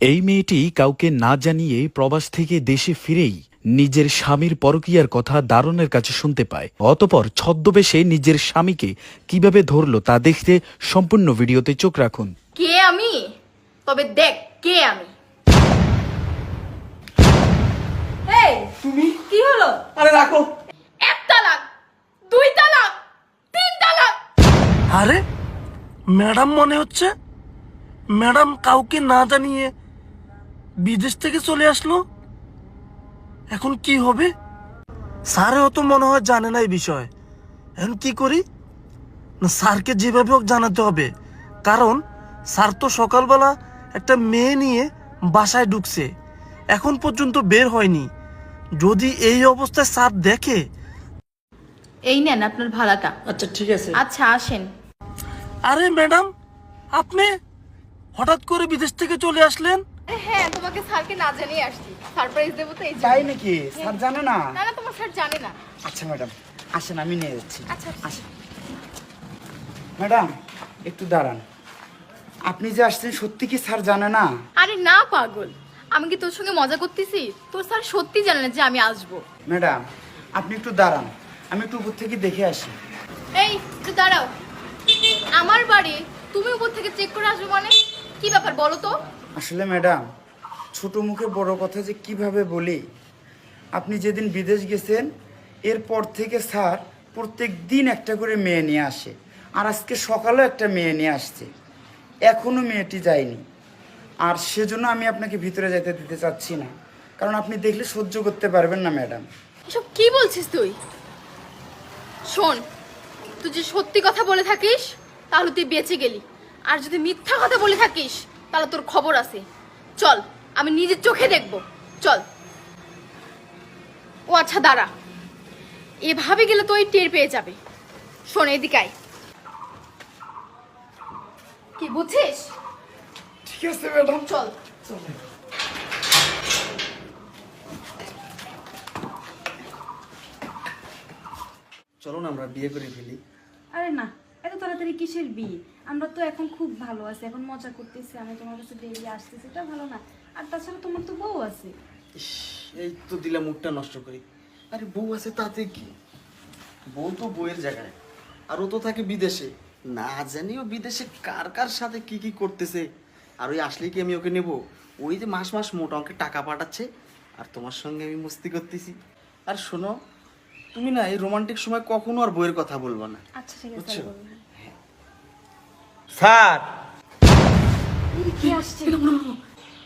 এই মেয়েটি কাউকে না জানিয়ে প্রবাস থেকে দেশে ফিরেই নিজের স্বামীর পরকীয়ার কথা দারোয়ানের কাছে শুনতে পায়। অতঃপর ছদ্মবেশে নিজের স্বামীকে কিভাবে ধরলো তা দেখতে সম্পূর্ণ ভিডিওতে চোখ রাখুন। কে আমি? তবে দেখ কে আমি। এই তুমি? কি হলো? আরে রাখো। এক তালাক, দুই তালাক, তিন তালাক। আরে ম্যাডাম মনে হচ্ছে। ম্যাডাম কাউকে না জানিয়ে বিদেশ থেকে চলে আসলো। এখন কি হবে? স্যারও তো মনে হয় জানে না এই বিষয়। এখন কি করি? না স্যারকে যেভাবে হোক জানাতে হবে, কারণ স্যার তো সকালবেলা একটা মেয়ে নিয়ে বাসায় ঢুকছে, এখন পর্যন্ত বের হয়নি। যদি এই অবস্থায় স্যার দেখে। এই নেন আপনার ভাড়াটা। আচ্ছা ঠিক আছে। আচ্ছা আসেন। আরে ম্যাডাম, আপনি হঠাৎ করে বিদেশ থেকে চলে আসলেন? হ্যাঁ, তোমাকে স্যারকে না জানিয়ে আসছি, সারপ্রাইজ দেবো তো এই জন্য। তাই নাকি? স্যার জানে না? না না, তোমার স্যার জানে না। আচ্ছা ম্যাডাম, আসেন আমি নিয়ে যাচ্ছি। আচ্ছা আসেন ম্যাডাম, একটু দাঁড়ান। আপনি যে আসছেন সত্যি কি স্যার জানে না? আরে না পাগল, আমি কি তোর সঙ্গে মজা করতেছি? তোর স্যার সত্যি জানে না যে আমি আসবো। ম্যাডাম আপনি একটু দাঁড়ান, আমি একটু উপর থেকে দেখে আসি। এই একটু দাঁড়াও, আমার বাড়ি তুমি উপর থেকে চেক করে আসবে মানে কি ব্যাপার বলো তো? আসলে ম্যাডাম, ছোট মুখে বড় কথা যে কিভাবে বলি। আপনি যেদিন বিদেশ গেছেন এরপর থেকে স্যার প্রত্যেক দিন একটা করে মেয়ে নিয়ে আসে, আর আজকে সকালেও একটা মেয়ে নিয়ে আসছে, এখনো মেয়েটি যায়নি। আর সেজন্য আমি আপনাকে ভিতরে যেতে দিতে চাচ্ছি না, কারণ আপনি দেখলে সহ্য করতে পারবেন না ম্যাডাম। এসব কি বলছিস তুই? শোন, তুই যে সত্যি কথা বলে থাকিস তাহলে তুই বেঁচে গেলি, আর যদি মিথ্যা কথা বলে থাকিস তাহলে তোর খবর আছে। চল, আমি নিজের চোখে দেখব, চল। ও আচ্ছা দাঁড়া, এভাবে গেলে তো ওই টের পেয়ে যাবে। শোন এদিকে আয়। কি বুঝছিস? ঠিক আছে ম্যাডাম, চল। চলুন আমরা বিয়ে করে ফেলি। আরে না, এত তাড়াতাড়ি কিসের বিয়ে? আমরা তো এখন খুব ভালো আছি, এখন মজা করতেছি, আমি তোমার কাছে ডেইলি আসতেছি, এটা ভালো না? আর তাছাড়া তোমার তো বউ আছে। এই তো দিলাম মুখটা নষ্ট করি। আরে বউ আছে তাতে কি? বউ তো বউয়ের জায়গায়, আর ও তো থাকে বিদেশে। না জানিও বিদেশে কার কার সাথে কি কি করতেছে। আর ওই আসলেই কি আমি ওকে নেব? ওই যে মাস মাস মোটা অঙ্কে টাকা পাঠাচ্ছে, আর তোমার সঙ্গে আমি মস্তি করতেছি। আর শোনো, তুমি না এই রোমান্টিক সময় কখনো আর বউয়ের কথা বলবো না। আচ্ছা ঠিক আছে, বুঝছো? বলবো না। স্যার কি আসছে?